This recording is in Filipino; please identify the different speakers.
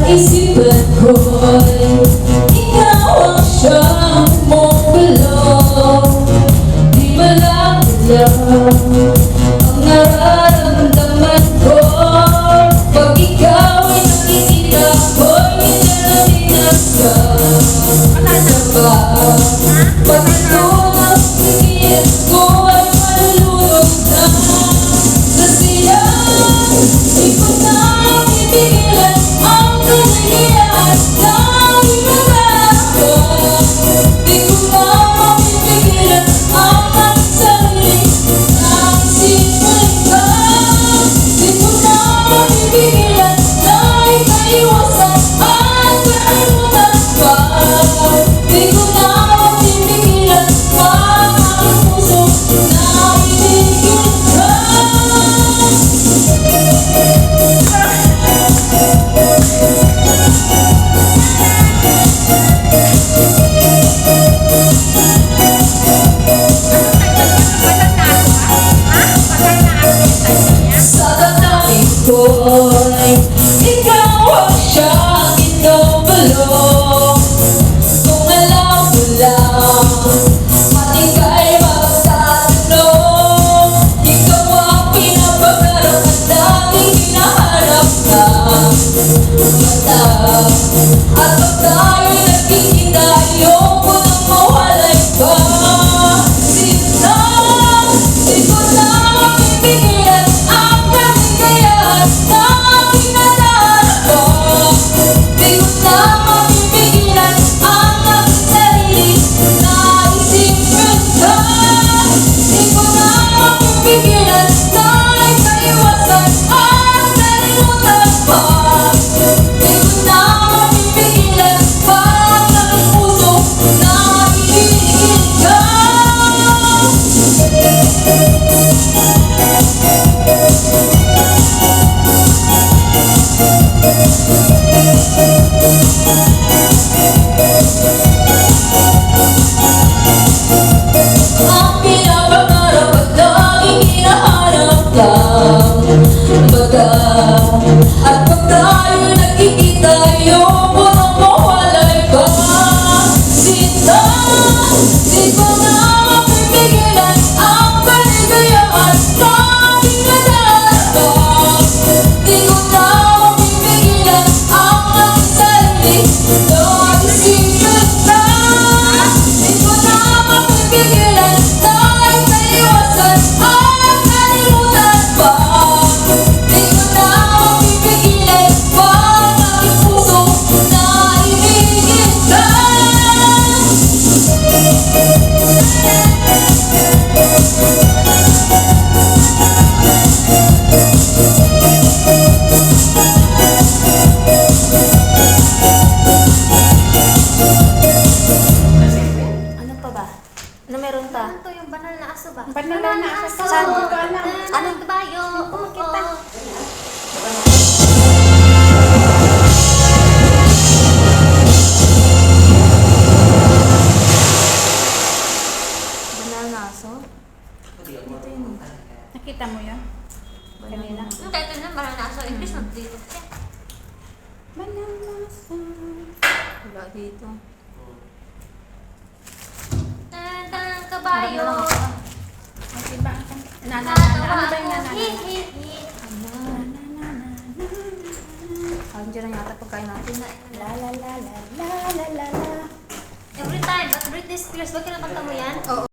Speaker 1: Isipan ko'y ikaw ang siyang bumulong. Di malapit lang ang nararamdaman ko. Pag ikaw ay nakikita ko'y nilalabinan ka. Pag ito ang tingin ko ay malulog na. Kasi di ko na mapipigilan ang kanahiyan na imarako. Di ko na mapipigilan ang aking sarili na isipin ka. Di ko na mapipigilan na ikaiwasan at kalimutan ka. Di ko na mapipigilan ang aking puso na ibigin ka. Sa damdamin ko'y ikaw ang siyang inubulong. Kung alam mo lang, pati ka'y magtatanong. Ikaw ang pinapangarap at laging hinahanap ng mata. At pag tayo'y nagkikita, ayoko nang mawalay pa. Sinta, di ko na mapipigilan ang kaligayahan na aking nadarama. Di ko na mapipigilan ang aking sarili na isipin ka. Di ko na mapipigilan na ikaiwasan at kalimutan pa. Di ko na mapipigilan pa ang aking puso na ibigin ka. Ang pinapangarap at laging hinahanap ng mata. At pag tayo'y nagkikita, ayoko nang mawalay pa. Sinta, di ko na mapipigilan ang kaligayahan na aking nadarama. Di ko na mapipigilan ang aking sarili na isipin ka. Di ko na mapipigilan na ikaiwasan at kalimutan pa. Di ko na mapipigilan pa ang aking puso na ibigin ka.
Speaker 2: Ano pa ba? Ano meron pa?
Speaker 3: Ano to yung banal na aso ba?
Speaker 4: Banal na aso.
Speaker 3: Saan?
Speaker 4: Banal.
Speaker 3: Anong kabayo? Kumakita.
Speaker 2: Banal na aso?
Speaker 4: Nakita mo yun? Kanina.
Speaker 3: Yung title na banal na aso. English na dito.
Speaker 4: Banal na aso.
Speaker 2: Wala dito.
Speaker 3: Tantang kabayo.
Speaker 4: Okay ba? Ano ba yung nanana?
Speaker 2: Parang dyan na yata pagkain natin.
Speaker 4: La la la la la la la la.
Speaker 3: Every time, but Britney Spears, ba kinakanta mo yan?
Speaker 2: Oo.